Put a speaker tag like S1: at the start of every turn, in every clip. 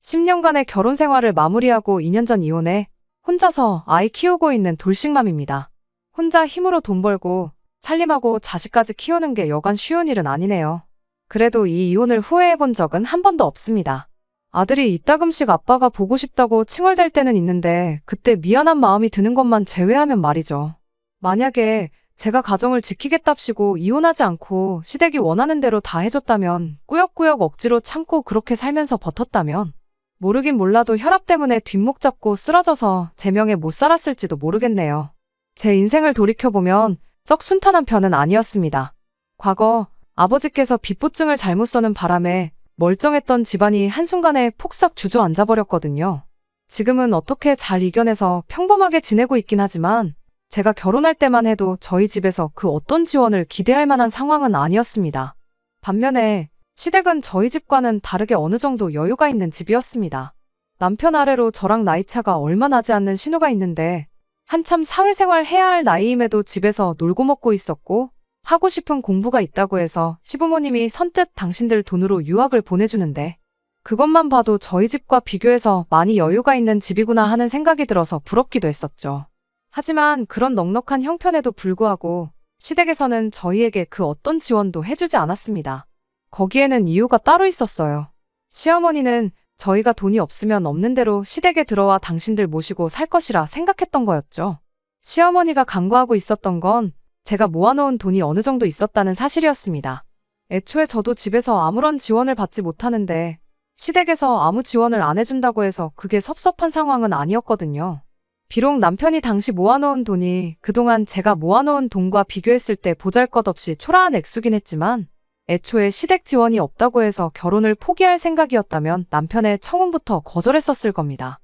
S1: 10년간의 결혼 생활을 마무리하고 2년 전 이혼해 혼자서 아이 키우고 있는 돌싱맘입니다. 혼자 힘으로 돈 벌고 살림하고 자식까지 키우는 게 여간 쉬운 일은 아니네요. 그래도 이 이혼을 후회해 본 적은 한 번도 없습니다. 아들이 이따금씩 아빠가 보고 싶다고 칭얼댈 때는 있는데 그때 미안한 마음이 드는 것만 제외하면 말이죠. 만약에 제가 가정을 지키겠답시고 이혼하지 않고 시댁이 원하는 대로 다 해줬다면, 꾸역꾸역 억지로 참고 그렇게 살면서 버텼다면, 모르긴 몰라도 혈압 때문에 뒷목 잡고 쓰러져서 제 명에 못 살았을지도 모르겠네요. 제 인생을 돌이켜보면 썩 순탄한 편은 아니었습니다. 과거 아버지께서 빚보증을 잘못 써는 바람에 멀쩡했던 집안이 한순간에 폭삭 주저앉아버렸거든요. 지금은 어떻게 잘 이겨내서 평범하게 지내고 있긴 하지만 제가 결혼할 때만 해도 저희 집에서 그 어떤 지원을 기대할 만한 상황은 아니었습니다. 반면에 시댁은 저희 집과는 다르게 어느 정도 여유가 있는 집이었습니다. 남편 아래로 저랑 나이차가 얼마 나지 않는 신우가 있는데 한참 사회생활 해야 할 나이임에도 집에서 놀고 먹고 있었고 하고 싶은 공부가 있다고 해서 시부모님이 선뜻 당신들 돈으로 유학을 보내주는데 그것만 봐도 저희 집과 비교해서 많이 여유가 있는 집이구나 하는 생각이 들어서 부럽기도 했었죠. 하지만 그런 넉넉한 형편에도 불구하고 시댁에서는 저희에게 그 어떤 지원도 해주지 않았습니다. 거기에는 이유가 따로 있었어요. 시어머니는 저희가 돈이 없으면 없는 대로 시댁에 들어와 당신들 모시고 살 것이라 생각했던 거였죠. 시어머니가 간과하고 있었던 건 제가 모아놓은 돈이 어느 정도 있었다는 사실이었습니다. 애초에 저도 집에서 아무런 지원을 받지 못하는데 시댁에서 아무 지원을 안 해준다고 해서 그게 섭섭한 상황은 아니었거든요. 비록 남편이 당시 모아놓은 돈이 그동안 제가 모아놓은 돈과 비교했을 때 보잘것없이 초라한 액수긴 했지만 애초에 시댁 지원이 없다고 해서 결혼을 포기할 생각이었다면 남편의 청혼부터 거절했었을 겁니다.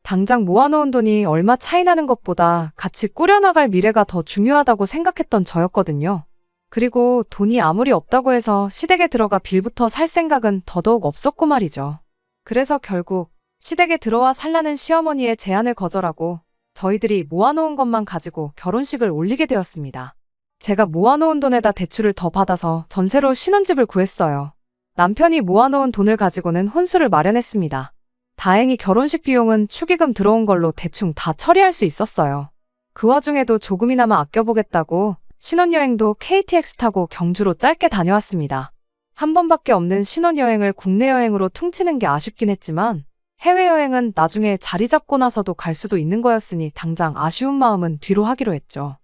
S1: 당장 모아놓은 돈이 얼마 차이 나는 것보다 같이 꾸려나갈 미래가 더 중요하다고 생각했던 저였거든요. 그리고 돈이 아무리 없다고 해서 시댁에 들어가 빌부터 살 생각은 더더욱 없었고 말이죠. 그래서 결국 시댁에 들어와 살라는 시어머니의 제안을 거절하고 저희들이 모아놓은 것만 가지고 결혼식을 올리게 되었습니다. 제가 모아놓은 돈에다 대출을 더 받아서 전세로 신혼집을 구했어요. 남편이 모아놓은 돈을 가지고는 혼수를 마련했습니다. 다행히 결혼식 비용은 축의금 들어온 걸로 대충 다 처리할 수 있었어요. 그 와중에도 조금이나마 아껴보겠다고 신혼여행도 KTX 타고 경주로 짧게 다녀왔습니다. 한 번밖에 없는 신혼여행을 국내 여행으로 퉁치는 게 아쉽긴 했지만 해외여행은 나중에 자리 잡고 나서도 갈 수도 있는 거였으니 당장 아쉬운 마음은 뒤로 하기로 했죠.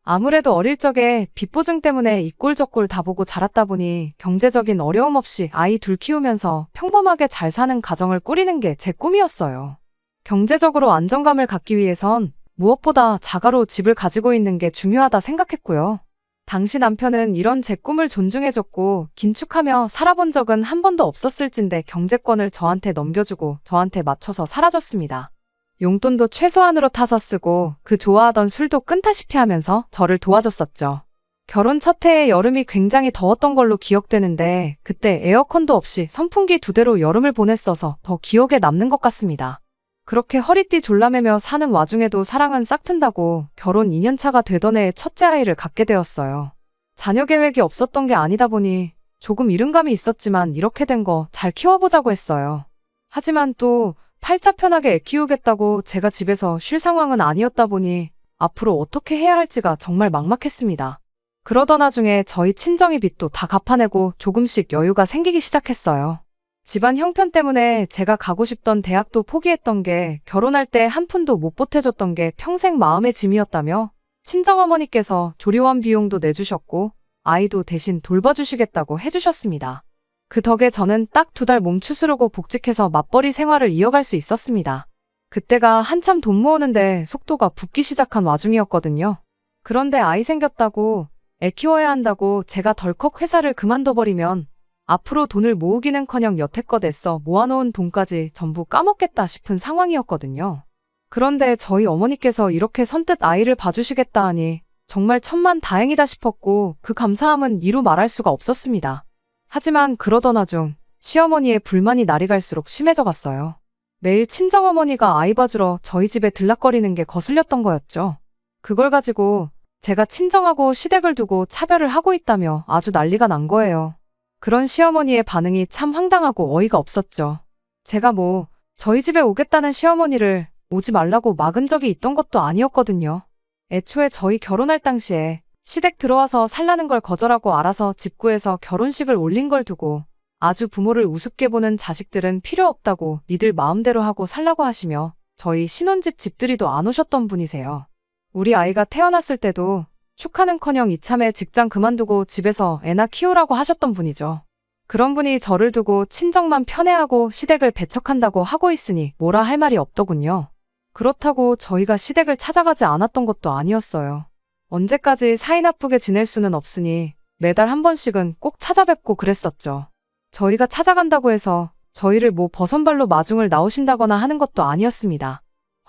S1: 아무래도 어릴 적에 빚보증 때문에 이 꼴 저 꼴 다 보고 자랐다 보니 경제적인 어려움 없이 아이 둘 키우면서 평범하게 잘 사는 가정을 꾸리는 게 제 꿈이었어요. 경제적으로 안정감을 갖기 위해선 무엇보다 자가로 집을 가지고 있는 게 중요하다 생각했고요. 당시 남편은 이런 제 꿈을 존중해줬고 긴축하며 살아본 적은 한 번도 없었을진데 경제권을 저한테 넘겨주고 저한테 맞춰서 살아줬습니다. 용돈도 최소한으로 타서 쓰고 그 좋아하던 술도 끈타시피 하면서 저를 도와줬었죠. 결혼 첫 해에 여름이 굉장히 더웠던 걸로 기억되는데 그때 에어컨도 없이 선풍기 2대로 여름을 보냈어서 더 기억에 남는 것 같습니다. 그렇게 허리띠 졸라매며 사는 와중에도 사랑은 싹튼다고 결혼 2년차가 되던 해에 첫째 아이를 갖게 되었어요. 자녀 계획이 없었던 게 아니다 보니 조금 이른감이 있었지만 이렇게 된 거 잘 키워보자고 했어요. 하지만 또 팔자 편하게 애 키우겠다고 제가 집에서 쉴 상황은 아니었다 보니 앞으로 어떻게 해야 할지가 정말 막막했습니다. 그러던 와중에 저희 친정이 빚도 다 갚아내고 조금씩 여유가 생기기 시작했어요. 집안 형편 때문에 제가 가고 싶던 대학도 포기했던 게 결혼할 때 한 푼도 못 보태줬던 게 평생 마음의 짐이었다며 친정어머니께서 조리원 비용도 내주셨고 아이도 대신 돌봐주시겠다고 해주셨습니다. 그 덕에 저는 딱 2달 몸 추스르고 복직해서 맞벌이 생활을 이어갈 수 있었습니다. 그때가 한참 돈 모으는데 속도가 붙기 시작한 와중이었거든요. 그런데 아이 생겼다고 애 키워야 한다고 제가 덜컥 회사를 그만둬버리면 앞으로 돈을 모으기는커녕 여태껏 애써 모아놓은 돈까지 전부 까먹겠다 싶은 상황이었거든요. 그런데 저희 어머니께서 이렇게 선뜻 아이를 봐주시겠다 하니 정말 천만다행이다 싶었고 그 감사함은 이루 말할 수가 없었습니다. 하지만 그러던 와중 시어머니의 불만이 날이 갈수록 심해져 갔어요. 매일 친정어머니가 아이 봐주러 저희 집에 들락거리는 게 거슬렸던 거였죠. 그걸 가지고 제가 친정하고 시댁을 두고 차별을 하고 있다며 아주 난리가 난 거예요. 그런 시어머니의 반응이 참 황당하고 어이가 없었죠. 제가 뭐 저희 집에 오겠다는 시어머니를 오지 말라고 막은 적이 있던 것도 아니었거든요. 애초에 저희 결혼할 당시에 시댁 들어와서 살라는 걸 거절하고 알아서 집 구해서 결혼식을 올린 걸 두고 아주 부모를 우습게 보는 자식들은 필요 없다고 니들 마음대로 하고 살라고 하시며 저희 신혼집 집들이도 안 오셨던 분이세요. 우리 아이가 태어났을 때도 축하는커녕 이참에 직장 그만두고 집에서 애나 키우라고 하셨던 분이죠. 그런 분이 저를 두고 친정만 편애하고 시댁을 배척한다고 하고 있으니 뭐라 할 말이 없더군요. 그렇다고 저희가 시댁을 찾아가지 않았던 것도 아니었어요. 언제까지 사이 나쁘게 지낼 수는 없으니 매달 한 번씩은 꼭 찾아뵙고 그랬었죠. 저희가 찾아간다고 해서 저희를 뭐 버선발로 마중을 나오신다거나 하는 것도 아니었습니다.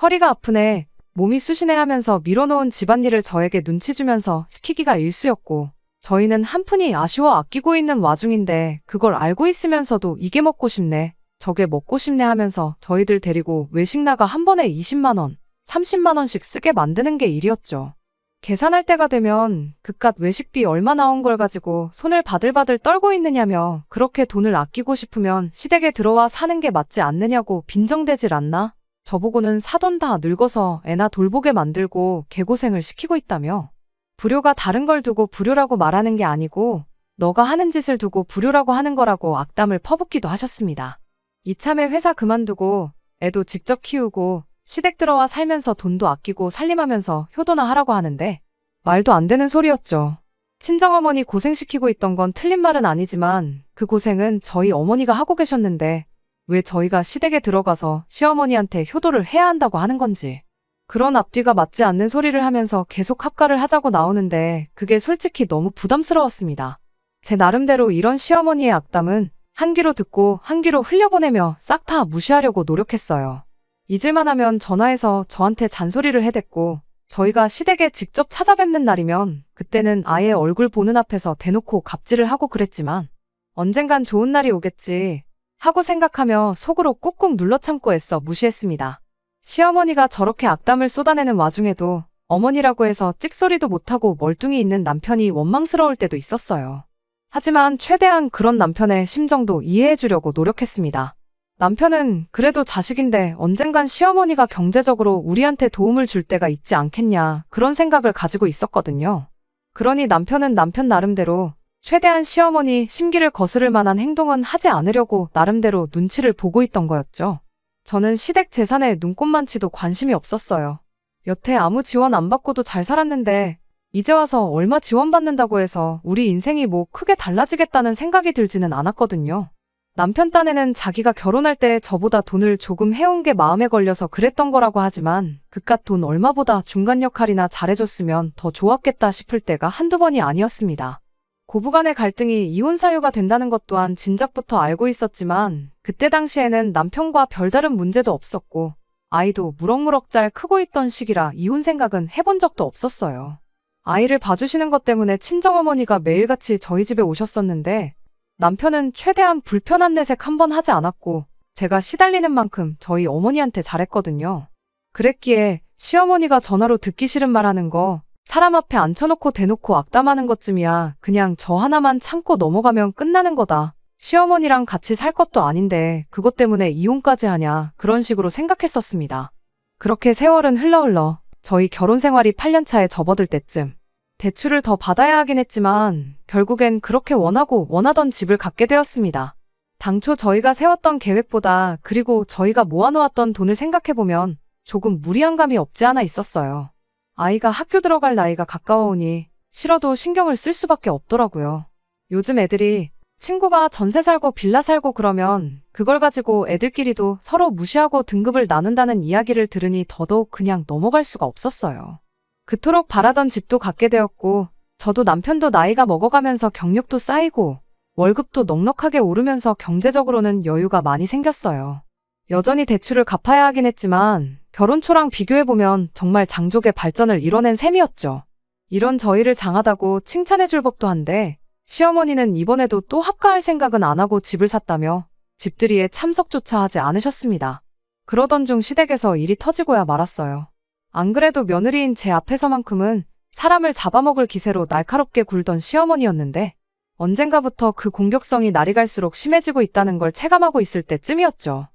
S1: 허리가 아프네, 몸이 쑤시네 하면서 밀어놓은 집안일을 저에게 눈치 주면서 시키기가 일쑤였고 저희는 한푼이 아쉬워 아끼고 있는 와중인데 그걸 알고 있으면서도 이게 먹고 싶네, 저게 먹고 싶네 하면서 저희들 데리고 외식 나가 한 번에 20만 원, 30만 원씩 쓰게 만드는 게 일이었죠. 계산할 때가 되면 그깟 외식비 얼마 나온 걸 가지고 손을 바들바들 떨고 있느냐며 그렇게 돈을 아끼고 싶으면 시댁에 들어와 사는 게 맞지 않느냐고 빈정대질 않나? 저보고는 사돈 다 늙어서 애나 돌보게 만들고 개고생을 시키고 있다며. 불효가 다른 걸 두고 불효라고 말하는 게 아니고 너가 하는 짓을 두고 불효라고 하는 거라고 악담을 퍼붓기도 하셨습니다. 이참에 회사 그만두고 애도 직접 키우고 시댁 들어와 살면서 돈도 아끼고 살림하면서 효도나 하라고 하는데 말도 안 되는 소리였죠. 친정어머니 고생시키고 있던 건 틀린 말은 아니지만 그 고생은 저희 어머니가 하고 계셨는데 왜 저희가 시댁에 들어가서 시어머니한테 효도를 해야 한다고 하는 건지. 그런 앞뒤가 맞지 않는 소리를 하면서 계속 합가를 하자고 나오는데 그게 솔직히 너무 부담스러웠습니다. 제 나름대로 이런 시어머니의 악담은 한 귀로 듣고 한 귀로 흘려보내며 싹 다 무시하려고 노력했어요. 잊을만 하면 전화해서 저한테 잔소리를 해댔고 저희가 시댁에 직접 찾아뵙는 날이면 그때는 아예 얼굴 보는 앞에서 대놓고 갑질을 하고 그랬지만 언젠간 좋은 날이 오겠지 하고 생각하며 속으로 꾹꾹 눌러 참고 애써 무시했습니다. 시어머니가 저렇게 악담을 쏟아내는 와중에도 어머니라고 해서 찍소리도 못하고 멀뚱히 있는 남편이 원망스러울 때도 있었어요. 하지만 최대한 그런 남편의 심정도 이해해주려고 노력했습니다. 남편은 그래도 자식인데 언젠간 시어머니가 경제적으로 우리한테 도움을 줄 때가 있지 않겠냐 그런 생각을 가지고 있었거든요. 그러니 남편은 남편 나름대로 최대한 시어머니 심기를 거스를 만한 행동은 하지 않으려고 나름대로 눈치를 보고 있던 거였죠. 저는 시댁 재산에 눈꼽만치도 관심이 없었어요. 여태 아무 지원 안 받고도 잘 살았는데 이제 와서 얼마 지원받는다고 해서 우리 인생이 뭐 크게 달라지겠다는 생각이 들지는 않았거든요. 남편 딴에는 자기가 결혼할 때 저보다 돈을 조금 해온 게 마음에 걸려서 그랬던 거라고 하지만 그깟 돈 얼마보다 중간 역할이나 잘해줬으면 더 좋았겠다 싶을 때가 한두 번이 아니었습니다. 고부간의 갈등이 이혼 사유가 된다는 것 또한 진작부터 알고 있었지만 그때 당시에는 남편과 별다른 문제도 없었고 아이도 무럭무럭 잘 크고 있던 시기라 이혼 생각은 해본 적도 없었어요. 아이를 봐주시는 것 때문에 친정어머니가 매일같이 저희 집에 오셨었는데 남편은 최대한 불편한 내색 한 번 하지 않았고 제가 시달리는 만큼 저희 어머니한테 잘했거든요. 그랬기에 시어머니가 전화로 듣기 싫은 말 하는 거 사람 앞에 앉혀놓고 대놓고 악담하는 것쯤이야 그냥 저 하나만 참고 넘어가면 끝나는 거다. 시어머니랑 같이 살 것도 아닌데 그것 때문에 이혼까지 하냐 그런 식으로 생각했었습니다. 그렇게 세월은 흘러 저희 결혼 생활이 8년 차에 접어들 때쯤 대출을 더 받아야 하긴 했지만 결국엔 그렇게 원하던 집을 갖게 되었습니다. 당초 저희가 세웠던 계획보다 그리고 저희가 모아놓았던 돈을 생각해보면 조금 무리한 감이 없지 않아 있었어요. 아이가 학교 들어갈 나이가 가까워오니 싫어도 신경을 쓸 수밖에 없더라고요. 요즘 애들이 친구가 전세 살고 빌라 살고 그러면 그걸 가지고 애들끼리도 서로 무시하고 등급을 나눈다는 이야기를 들으니 더더욱 그냥 넘어갈 수가 없었어요. 그토록 바라던 집도 갖게 되었고 저도 남편도 나이가 먹어가면서 경력도 쌓이고 월급도 넉넉하게 오르면서 경제적으로는 여유가 많이 생겼어요. 여전히 대출을 갚아야 하긴 했지만 결혼 초랑 비교해보면 정말 장족의 발전을 이뤄낸 셈이었죠. 이런 저희를 장하다고 칭찬해줄 법도 한데 시어머니는 이번에도 또 합가할 생각은 안 하고 집을 샀다며 집들이에 참석조차 하지 않으셨습니다. 그러던 중 시댁에서 일이 터지고야 말았어요. 안 그래도 며느리인 제 앞에서만큼은 사람을 잡아먹을 기세로 날카롭게 굴던 시어머니였는데 언젠가부터 그 공격성이 날이 갈수록 심해지고 있다는 걸 체감하고 있을 때쯤이었죠.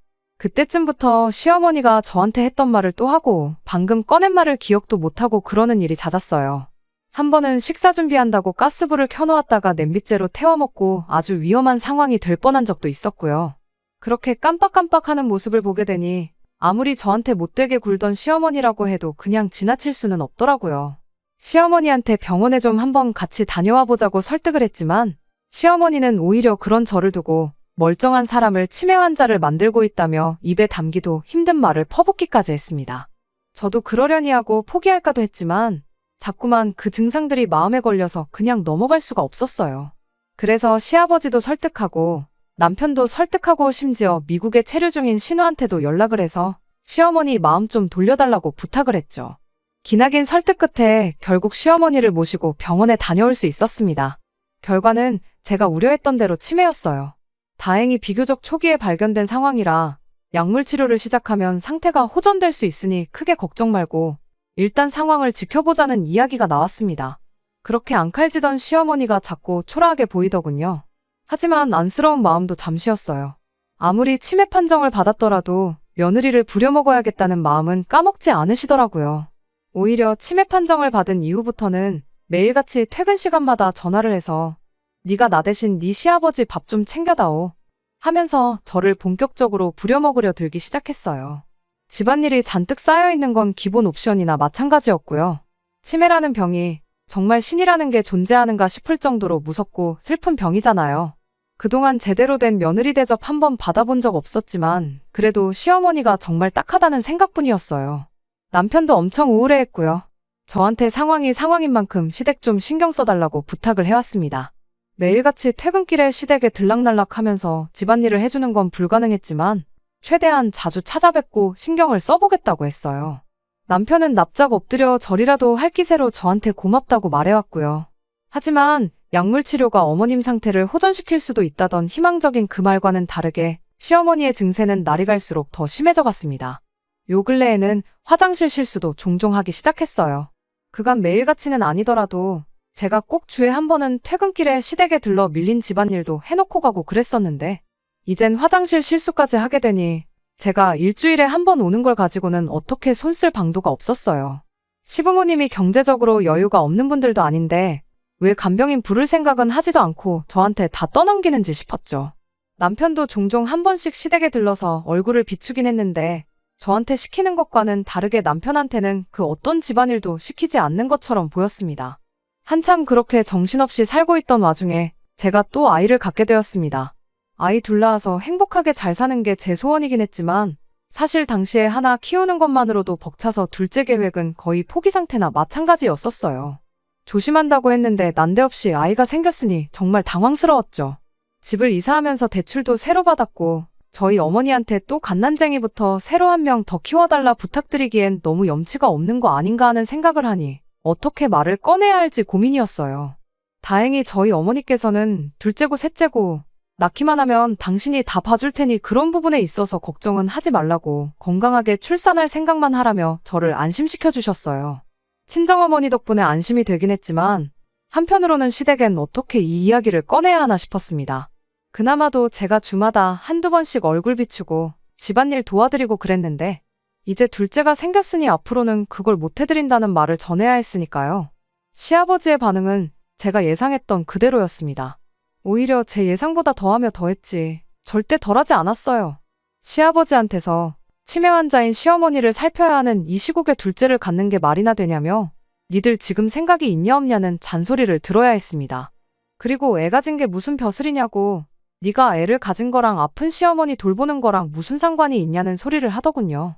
S1: 그때쯤부터 시어머니가 저한테 했던 말을 또 하고 방금 꺼낸 말을 기억도 못하고 그러는 일이 잦았어요. 한 번은 식사 준비한다고 가스불을 켜놓았다가 냄비째로 태워먹고 아주 위험한 상황이 될 뻔한 적도 있었고요. 그렇게 깜빡깜빡하는 모습을 보게 되니 아무리 저한테 못되게 굴던 시어머니라고 해도 그냥 지나칠 수는 없더라고요. 시어머니한테 병원에 좀 한번 같이 다녀와 보자고 설득을 했지만 시어머니는 오히려 그런 저를 두고 멀쩡한 사람을 치매 환자를 만들고 있다며 입에 담기도 힘든 말을 퍼붓기까지 했습니다. 저도 그러려니 하고 포기할까도 했지만 자꾸만 그 증상들이 마음에 걸려서 그냥 넘어갈 수가 없었어요. 그래서 시아버지도 설득하고 남편도 설득하고 심지어 미국에 체류 중인 신우한테도 연락을 해서 시어머니 마음 좀 돌려달라고 부탁을 했죠. 기나긴 설득 끝에 결국 시어머니를 모시고 병원에 다녀올 수 있었습니다. 결과는 제가 우려했던 대로 치매였어요. 다행히 비교적 초기에 발견된 상황이라 약물 치료를 시작하면 상태가 호전될 수 있으니 크게 걱정 말고 일단 상황을 지켜보자는 이야기가 나왔습니다. 그렇게 앙칼지던 시어머니가 자꾸 초라하게 보이더군요. 하지만 안쓰러운 마음도 잠시였어요. 아무리 치매 판정을 받았더라도 며느리를 부려먹어야겠다는 마음은 까먹지 않으시더라고요. 오히려 치매 판정을 받은 이후부터는 매일같이 퇴근 시간마다 전화를 해서 네가 나 대신 네 시아버지 밥 좀 챙겨다오 하면서 저를 본격적으로 부려먹으려 들기 시작했어요. 집안일이 잔뜩 쌓여있는 건 기본 옵션이나 마찬가지였고요. 치매라는 병이 정말 신이라는 게 존재하는가 싶을 정도로 무섭고 슬픈 병이잖아요. 그동안 제대로 된 며느리 대접 한번 받아본 적 없었지만 그래도 시어머니가 정말 딱하다는 생각뿐이었어요. 남편도 엄청 우울해했고요. 저한테 상황이 상황인 만큼 시댁 좀 신경 써달라고 부탁을 해왔습니다. 매일같이 퇴근길에 시댁에 들락날락하면서 집안일을 해주는 건 불가능했지만 최대한 자주 찾아뵙고 신경을 써보겠다고 했어요. 남편은 납작 엎드려 절이라도 할 기세로 저한테 고맙다고 말해왔고요. 하지만 약물 치료가 어머님 상태를 호전시킬 수도 있다던 희망적인 그 말과는 다르게 시어머니의 증세는 날이 갈수록 더 심해져 갔습니다. 요 근래에는 화장실 실수도 종종 하기 시작했어요. 그간 매일같이는 아니더라도 제가 꼭 주에 한 번은 퇴근길에 시댁에 들러 밀린 집안일도 해놓고 가고 그랬었는데 이젠 화장실 실수까지 하게 되니 제가 일주일에 한 번 오는 걸 가지고는 어떻게 손쓸 방도가 없었어요. 시부모님이 경제적으로 여유가 없는 분들도 아닌데 왜 간병인 부를 생각은 하지도 않고 저한테 다 떠넘기는지 싶었죠. 남편도 종종 한 번씩 시댁에 들러서 얼굴을 비추긴 했는데 저한테 시키는 것과는 다르게 남편한테는 그 어떤 집안일도 시키지 않는 것처럼 보였습니다. 한참 그렇게 정신없이 살고 있던 와중에 제가 또 아이를 갖게 되었습니다. 아이 둘 낳아서 행복하게 잘 사는 게 제 소원이긴 했지만 사실 당시에 하나 키우는 것만으로도 벅차서 둘째 계획은 거의 포기 상태나 마찬가지였었어요. 조심한다고 했는데 난데없이 아이가 생겼으니 정말 당황스러웠죠. 집을 이사하면서 대출도 새로 받았고 저희 어머니한테 또 갓난쟁이부터 새로 한 명 더 키워달라 부탁드리기엔 너무 염치가 없는 거 아닌가 하는 생각을 하니 어떻게 말을 꺼내야 할지 고민이었어요. 다행히 저희 어머니께서는 둘째고 셋째고 낳기만 하면 당신이 다 봐줄 테니 그런 부분에 있어서 걱정은 하지 말라고 건강하게 출산할 생각만 하라며 저를 안심시켜 주셨어요. 친정어머니 덕분에 안심이 되긴 했지만 한편으로는 시댁엔 어떻게 이 이야기를 꺼내야 하나 싶었습니다. 그나마도 제가 주마다 한두 번씩 얼굴 비추고 집안일 도와드리고 그랬는데 이제 둘째가 생겼으니 앞으로는 그걸 못해드린다는 말을 전해야 했으니까요. 시아버지의 반응은 제가 예상했던 그대로였습니다. 오히려 제 예상보다 더하며 더했지 절대 덜하지 않았어요. 시아버지한테서 치매 환자인 시어머니를 살펴야 하는 이 시국에 둘째를 갖는 게 말이나 되냐며 니들 지금 생각이 있냐 없냐는 잔소리를 들어야 했습니다. 그리고 애 가진 게 무슨 벼슬이냐고 네가 애를 가진 거랑 아픈 시어머니 돌보는 거랑 무슨 상관이 있냐는 소리를 하더군요.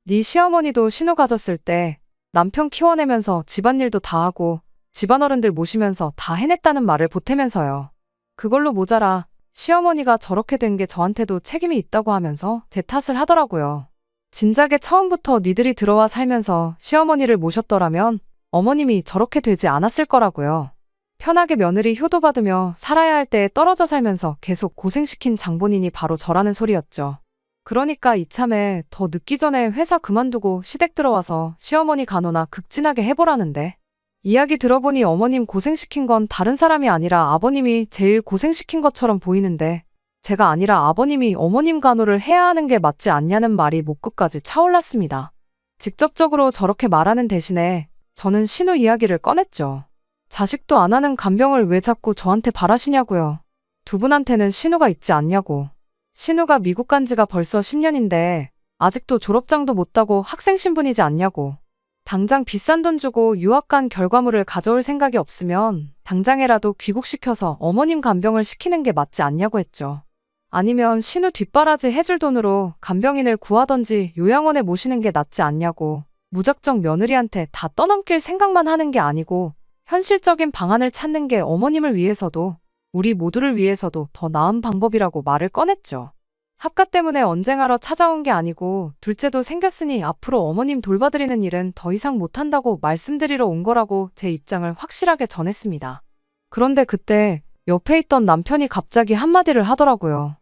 S1: 네 시어머니도 신우 가졌을 때 남편 키워내면서 집안일도 다 하고 집안어른들 모시면서 다 해냈다는 말을 보태면서요. 그걸로 모자라 시어머니가 저렇게 된 게 저한테도 책임이 있다고 하면서 제 탓을 하더라고요. 진작에 처음부터 니들이 들어와 살면서 시어머니를 모셨더라면 어머님이 저렇게 되지 않았을 거라고요. 편하게 며느리 효도받으며 살아야 할 때에 떨어져 살면서 계속 고생시킨 장본인이 바로 저라는 소리였죠. 그러니까 이참에 더 늦기 전에 회사 그만두고 시댁 들어와서 시어머니 간호나 극진하게 해보라는데 이야기 들어보니 어머님 고생시킨 건 다른 사람이 아니라 아버님이 제일 고생시킨 것처럼 보이는데 제가 아니라 아버님이 어머님 간호를 해야 하는 게 맞지 않냐는 말이 목끝까지 차올랐습니다. 직접적으로 저렇게 말하는 대신에 저는 신우 이야기를 꺼냈죠. 자식도 안 하는 간병을 왜 자꾸 저한테 바라시냐고요. 두 분한테는 신우가 있지 않냐고. 신우가 미국 간 지가 벌써 10년인데 아직도 졸업장도 못 따고 학생 신분이지 않냐고. 당장 비싼 돈 주고 유학 간 결과물을 가져올 생각이 없으면 당장에라도 귀국시켜서 어머님 간병을 시키는 게 맞지 않냐고 했죠. 아니면 신우 뒷바라지 해줄 돈으로 간병인을 구하던지 요양원에 모시는 게 낫지 않냐고. 무작정 며느리한테 다 떠넘길 생각만 하는 게 아니고 현실적인 방안을 찾는 게 어머님을 위해서도 우리 모두를 위해서도 더 나은 방법이라고 말을 꺼냈죠. 합가 때문에 언쟁하러 찾아온 게 아니고 둘째도 생겼으니 앞으로 어머님 돌봐드리는 일은 더 이상 못한다고 말씀드리러 온 거라고 제 입장을 확실하게 전했습니다. 그런데 그때 옆에 있던 남편이 갑자기 한마디를 하더라고요.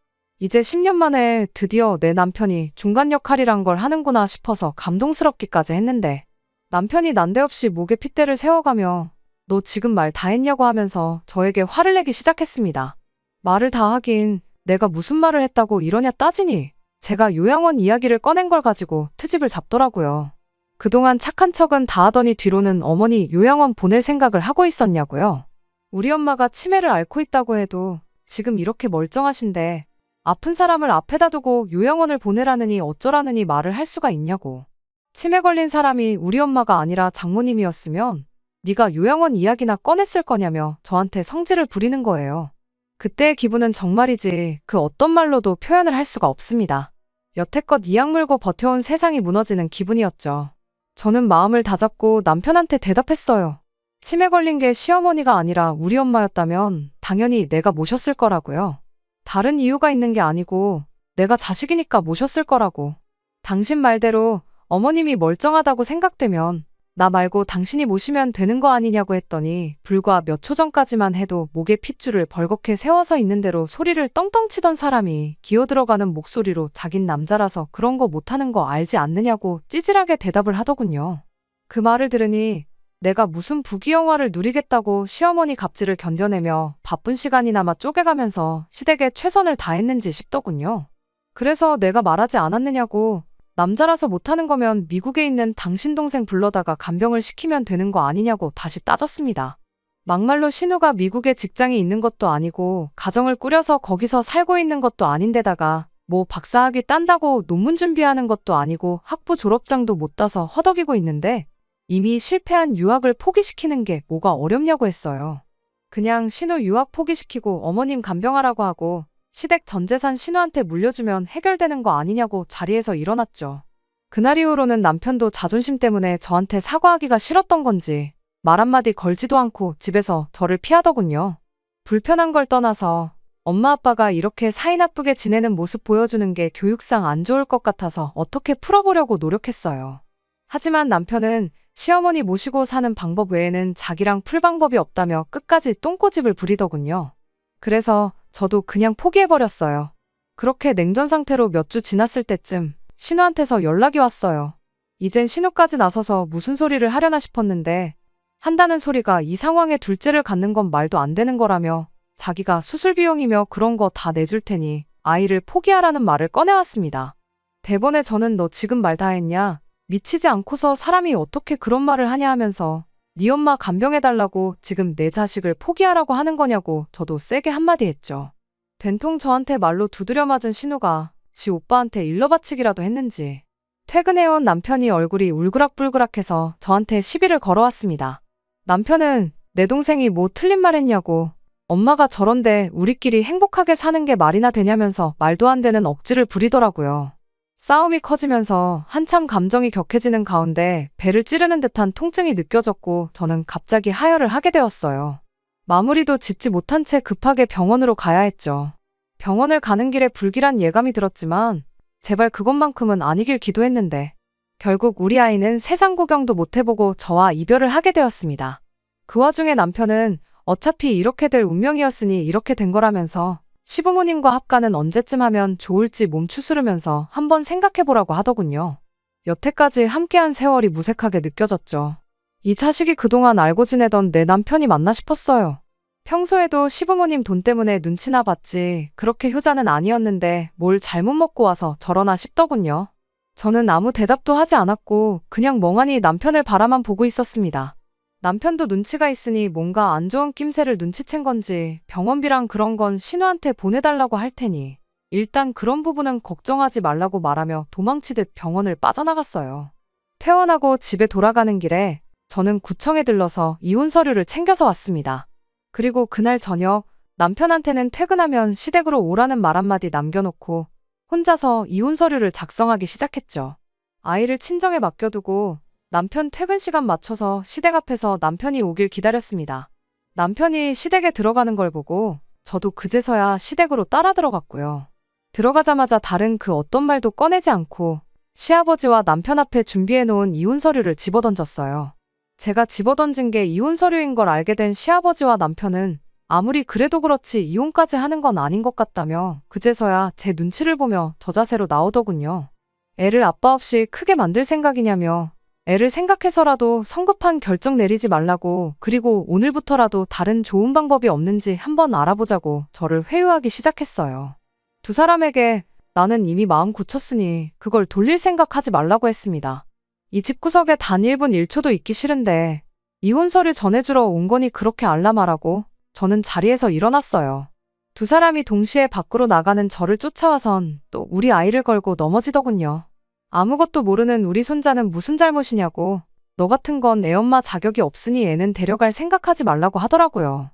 S1: 이제 10년 만에 드디어 내 남편이 중간 역할이란 걸 하는구나 싶어서 감동스럽기까지 했는데 남편이 난데없이 목에 핏대를 세워가며 너 지금 말 다 했냐고 하면서 저에게 화를 내기 시작했습니다. 말을 다 하긴 내가 무슨 말을 했다고 이러냐 따지니 제가 요양원 이야기를 꺼낸 걸 가지고 트집을 잡더라고요. 그동안 착한 척은 다 하더니 뒤로는 어머니 요양원 보낼 생각을 하고 있었냐고요. 우리 엄마가 치매를 앓고 있다고 해도 지금 이렇게 멀쩡하신데 아픈 사람을 앞에다 두고 요양원을 보내라느니 어쩌라느니 말을 할 수가 있냐고. 치매 걸린 사람이 우리 엄마가 아니라 장모님이었으면 네가 요양원 이야기나 꺼냈을 거냐며 저한테 성질을 부리는 거예요. 그때의 기분은 정말이지 그 어떤 말로도 표현을 할 수가 없습니다. 여태껏 이악 물고 버텨온 세상이 무너지는 기분이었죠. 저는 마음을 다잡고 남편한테 대답했어요. 치매 걸린 게 시어머니가 아니라 우리 엄마였다면 당연히 내가 모셨을 거라고요. 다른 이유가 있는 게 아니고 내가 자식이니까 모셨을 거라고. 당신 말대로 어머님이 멀쩡하다고 생각되면 나 말고 당신이 모시면 되는 거 아니냐고 했더니 불과 몇 초 전까지만 해도 목에 핏줄을 벌겋게 세워서 있는 대로 소리를 떵떵 치던 사람이 기어들어가는 목소리로 자긴 남자라서 그런 거 못하는 거 알지 않느냐고 찌질하게 대답을 하더군요. 그 말을 들으니 내가 무슨 부귀영화를 누리겠다고 시어머니 갑질을 견뎌내며 바쁜 시간이나마 쪼개가면서 시댁에 최선을 다했는지 싶더군요. 그래서 내가 말하지 않았느냐고 남자라서 못하는 거면 미국에 있는 당신 동생 불러다가 간병을 시키면 되는 거 아니냐고 다시 따졌습니다. 막말로 신우가 미국에 직장이 있는 것도 아니고 가정을 꾸려서 거기서 살고 있는 것도 아닌데다가 뭐 박사학위 딴다고 논문 준비하는 것도 아니고 학부 졸업장도 못 따서 허덕이고 있는데 이미 실패한 유학을 포기시키는 게 뭐가 어렵냐고 했어요. 그냥 신우 유학 포기시키고 어머님 간병하라고 하고 시댁 전 재산 신우한테 물려주면 해결되는 거 아니냐고 자리에서 일어났죠. 그날 이후로는 남편도 자존심 때문에 저한테 사과하기가 싫었던 건지 말 한마디 걸지도 않고 집에서 저를 피하더군요. 불편한 걸 떠나서 엄마 아빠가 이렇게 사이 나쁘게 지내는 모습 보여주는 게 교육상 안 좋을 것 같아서 어떻게 풀어보려고 노력했어요. 하지만 남편은 시어머니 모시고 사는 방법 외에는 자기랑 풀 방법이 없다며 끝까지 똥꼬집을 부리더군요. 그래서 저도 그냥 포기해버렸어요. 그렇게 냉전 상태로 몇 주 지났을 때쯤 신우한테서 연락이 왔어요. 이젠 신우까지 나서서 무슨 소리를 하려나 싶었는데 한다는 소리가 이 상황에 둘째를 갖는 건 말도 안 되는 거라며 자기가 수술 비용이며 그런 거 다 내줄 테니 아이를 포기하라는 말을 꺼내왔습니다. 대번에 저는 너 지금 말 다 했냐? 미치지 않고서 사람이 어떻게 그런 말을 하냐 하면서 네 엄마 간병해달라고 지금 내 자식을 포기하라고 하는 거냐고 저도 세게 한마디 했죠. 된통 저한테 말로 두드려 맞은 신우가 지 오빠한테 일러바치기라도 했는지 퇴근해온 남편이 얼굴이 울그락불그락해서 저한테 시비를 걸어왔습니다. 남편은 내 동생이 뭐 틀린 말 했냐고 엄마가 저런데 우리끼리 행복하게 사는 게 말이나 되냐면서 말도 안 되는 억지를 부리더라고요. 싸움이 커지면서 한참 감정이 격해지는 가운데 배를 찌르는 듯한 통증이 느껴졌고 저는 갑자기 하혈을 하게 되었어요. 마무리도 짓지 못한 채 급하게 병원으로 가야 했죠. 병원을 가는 길에 불길한 예감이 들었지만 제발 그것만큼은 아니길 기도했는데 결국 우리 아이는 세상 구경도 못 해보고 저와 이별을 하게 되었습니다. 그 와중에 남편은 어차피 이렇게 될 운명이었으니 이렇게 된 거라면서 시부모님과 합가는 언제쯤 하면 좋을지 몸추스르면서 한번 생각해보라고 하더군요. 여태까지 함께한 세월이 무색하게 느껴졌죠. 이 자식이 그동안 알고 지내던 내 남편이 맞나 싶었어요. 평소에도 시부모님 돈 때문에 눈치나 봤지 그렇게 효자는 아니었는데 뭘 잘못 먹고 와서 저러나 싶더군요. 저는 아무 대답도 하지 않았고 그냥 멍하니 남편을 바라만 보고 있었습니다. 남편도 눈치가 있으니 뭔가 안 좋은 낌새를 눈치챈 건지 병원비랑 그런 건 신우한테 보내달라고 할 테니 일단 그런 부분은 걱정하지 말라고 말하며 도망치듯 병원을 빠져나갔어요. 퇴원하고 집에 돌아가는 길에 저는 구청에 들러서 이혼 서류를 챙겨서 왔습니다. 그리고 그날 저녁 남편한테는 퇴근하면 시댁으로 오라는 말 한마디 남겨놓고 혼자서 이혼 서류를 작성하기 시작했죠. 아이를 친정에 맡겨두고 남편 퇴근 시간 맞춰서 시댁 앞에서 남편이 오길 기다렸습니다. 남편이 시댁에 들어가는 걸 보고 저도 그제서야 시댁으로 따라 들어갔고요. 들어가자마자 다른 그 어떤 말도 꺼내지 않고 시아버지와 남편 앞에 준비해놓은 이혼 서류를 집어던졌어요. 제가 집어던진 게 이혼 서류인 걸 알게 된 시아버지와 남편은 아무리 그래도 그렇지 이혼까지 하는 건 아닌 것 같다며 그제서야 제 눈치를 보며 저 자세로 나오더군요. 애를 아빠 없이 크게 만들 생각이냐며 애를 생각해서라도 성급한 결정 내리지 말라고 그리고 오늘부터라도 다른 좋은 방법이 없는지 한번 알아보자고 저를 회유하기 시작했어요. 두 사람에게 나는 이미 마음 굳혔으니 그걸 돌릴 생각하지 말라고 했습니다. 이 집구석에 단 1분 1초도 있기 싫은데 이혼 서류 전해주러 온 거니 그렇게 알라말하고 저는 자리에서 일어났어요. 두 사람이 동시에 밖으로 나가는 저를 쫓아와선 또 우리 아이를 걸고 넘어지더군요. 아무것도 모르는 우리 손자는 무슨 잘못이냐고 너 같은 건 애 엄마 자격이 없으니 애는 데려갈 생각하지 말라고 하더라고요.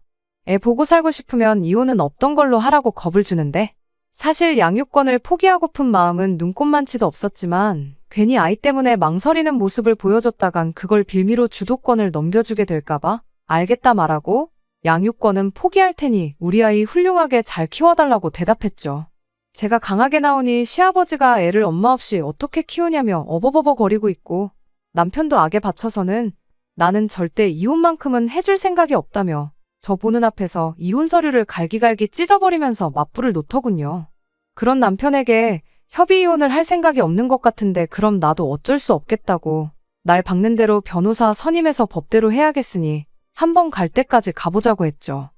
S1: 애 보고 살고 싶으면 이혼은 없던 걸로 하라고 겁을 주는데 사실 양육권을 포기하고픈 마음은 눈꼽만치도 없었지만 괜히 아이 때문에 망설이는 모습을 보여줬다간 그걸 빌미로 주도권을 넘겨주게 될까봐 알겠다 말하고 양육권은 포기할 테니 우리 아이 훌륭하게 잘 키워달라고 대답했죠. 제가 강하게 나오니 시아버지가 애를 엄마 없이 어떻게 키우냐며 어버버버거리고 있고 남편도 악에 받쳐서는 나는 절대 이혼만큼은 해줄 생각이 없다며 저 보는 앞에서 이혼 서류를 갈기갈기 찢어버리면서 맞불을 놓더군요. 그런 남편에게 협의 이혼을 할 생각이 없는 것 같은데 그럼 나도 어쩔 수 없겠다고 날 박는 대로 변호사 선임해서 법대로 해야겠으니 한번 갈 때까지 가보자고 했죠.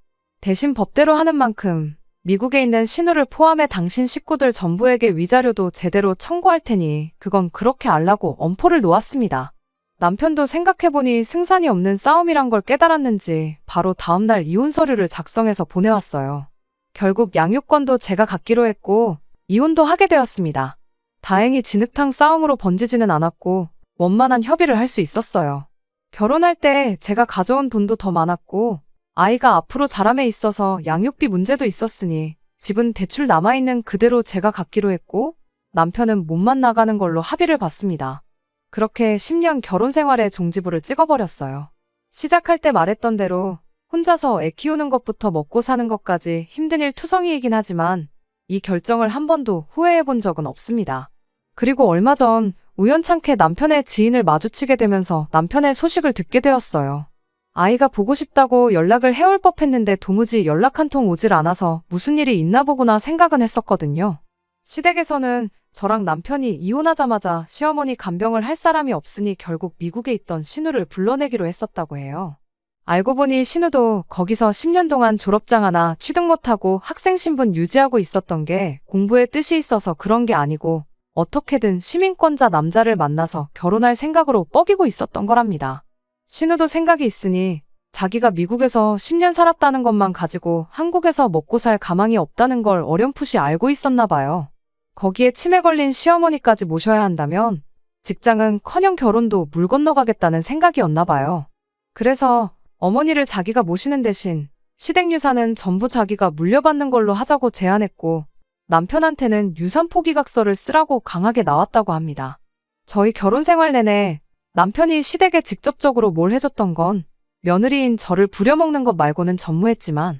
S1: 대신 법대로 하는 만큼 미국에 있는 신우를 포함해 당신 식구들 전부에게 위자료도 제대로 청구할 테니 그건 그렇게 알라고 엄포를 놓았습니다. 남편도 생각해보니 승산이 없는 싸움이란 걸 깨달았는지 바로 다음날 이혼 서류를 작성해서 보내왔어요. 결국 양육권도 제가 갖기로 했고 이혼도 하게 되었습니다. 다행히 진흙탕 싸움으로 번지지는 않았고 원만한 협의를 할 수 있었어요. 결혼할 때 제가 가져온 돈도 더 많았고 아이가 앞으로 자람에 있어서 양육비 문제도 있었으니 집은 대출 남아있는 그대로 제가 갖기로 했고 남편은 몸만 나가는 걸로 합의를 봤습니다. 그렇게 10년 결혼 생활에 종지부를 찍어버렸어요. 시작할 때 말했던 대로 혼자서 애 키우는 것부터 먹고 사는 것까지 힘든 일 투성이이긴 하지만 이 결정을 한 번도 후회해 본 적은 없습니다. 그리고 얼마 전 우연찮게 남편의 지인을 마주치게 되면서 남편의 소식을 듣게 되었어요. 아이가 보고 싶다고 연락을 해올 법했는데 도무지 연락 한 통 오질 않아서 무슨 일이 있나 보구나 생각은 했었거든요. 시댁에서는 저랑 남편이 이혼하자마자 시어머니 간병을 할 사람이 없으니 결국 미국에 있던 신우를 불러내기로 했었다고 해요. 알고 보니 신우도 거기서 10년 동안 졸업장 하나 취득 못하고 학생 신분 유지하고 있었던 게 공부에 뜻이 있어서 그런 게 아니고 어떻게든 시민권자 남자를 만나서 결혼할 생각으로 뻐기고 있었던 거랍니다. 신우도 생각이 있으니 자기가 미국에서 10년 살았다는 것만 가지고 한국에서 먹고 살 가망이 없다는 걸 어렴풋이 알고 있었나 봐요. 거기에 치매 걸린 시어머니까지 모셔야 한다면 직장은커녕 결혼도 물 건너가겠다는 생각이었나 봐요. 그래서 어머니를 자기가 모시는 대신 시댁 유산은 전부 자기가 물려받는 걸로 하자고 제안했고 남편한테는 유산 포기각서를 쓰라고 강하게 나왔다고 합니다. 저희 결혼 생활 내내 남편이 시댁에 직접적으로 뭘 해줬던 건 며느리인 저를 부려먹는 것 말고는 전무했지만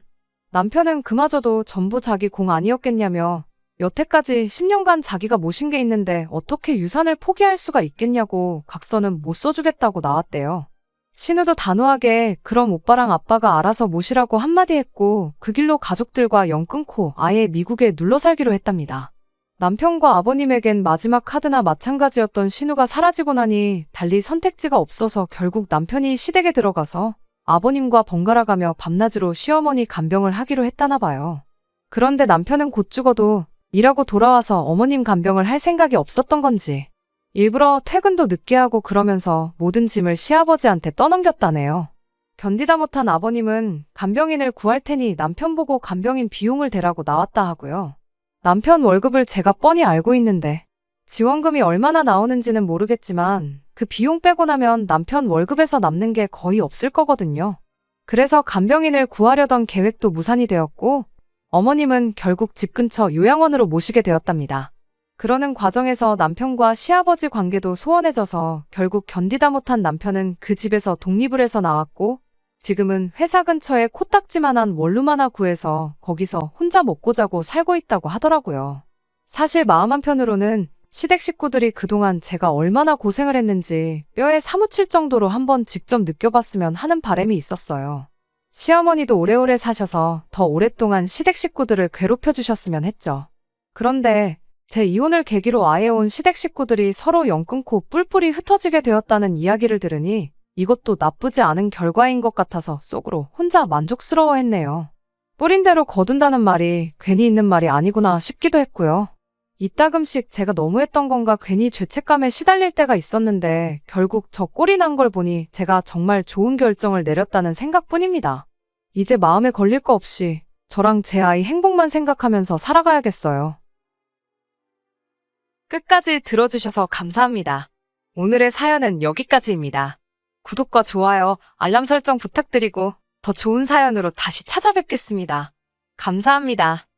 S1: 남편은 그마저도 전부 자기 공 아니었겠냐며 여태까지 10년간 자기가 모신 게 있는데 어떻게 유산을 포기할 수가 있겠냐고 각서는 못 써주겠다고 나왔대요. 신우도 단호하게 그럼 오빠랑 아빠가 알아서 모시라고 한마디 했고 그 길로 가족들과 연 끊고 아예 미국에 눌러 살기로 했답니다. 남편과 아버님에겐 마지막 카드나 마찬가지였던 신우가 사라지고 나니 달리 선택지가 없어서 결국 남편이 시댁에 들어가서 아버님과 번갈아가며 밤낮으로 시어머니 간병을 하기로 했다나 봐요. 그런데 남편은 곧 죽어도 일하고 돌아와서 어머님 간병을 할 생각이 없었던 건지 일부러 퇴근도 늦게 하고 그러면서 모든 짐을 시아버지한테 떠넘겼다네요. 견디다 못한 아버님은 간병인을 구할 테니 남편 보고 간병인 비용을 대라고 나왔다 하고요. 남편 월급을 제가 뻔히 알고 있는데 지원금이 얼마나 나오는지는 모르겠지만 그 비용 빼고 나면 남편 월급에서 남는 게 거의 없을 거거든요. 그래서 간병인을 구하려던 계획도 무산이 되었고 어머님은 결국 집 근처 요양원으로 모시게 되었답니다. 그러는 과정에서 남편과 시아버지 관계도 소원해져서 결국 견디다 못한 남편은 그 집에서 독립을 해서 나왔고 지금은 회사 근처에 코딱지만한 원룸 하나 구해서 거기서 혼자 먹고 자고 살고 있다고 하더라고요. 사실 마음 한편으로는 시댁 식구들이 그동안 제가 얼마나 고생을 했는지 뼈에 사무칠 정도로 한번 직접 느껴봤으면 하는 바람이 있었어요. 시어머니도 오래오래 사셔서 더 오랫동안 시댁 식구들을 괴롭혀주셨으면 했죠. 그런데 제 이혼을 계기로 아예 온 시댁 식구들이 서로 연 끊고 뿔뿔이 흩어지게 되었다는 이야기를 들으니 이것도 나쁘지 않은 결과인 것 같아서 속으로 혼자 만족스러워했네요. 뿌린 대로 거둔다는 말이 괜히 있는 말이 아니구나 싶기도 했고요. 이따금씩 제가 너무했던 건가 괜히 죄책감에 시달릴 때가 있었는데 결국 저 꼴이 난 걸 보니 제가 정말 좋은 결정을 내렸다는 생각뿐입니다. 이제 마음에 걸릴 거 없이 저랑 제 아이 행복만 생각하면서 살아가야겠어요. 끝까지 들어주셔서 감사합니다. 오늘의 사연은 여기까지입니다. 구독과 좋아요, 알람 설정 부탁드리고 더 좋은 사연으로 다시 찾아뵙겠습니다. 감사합니다.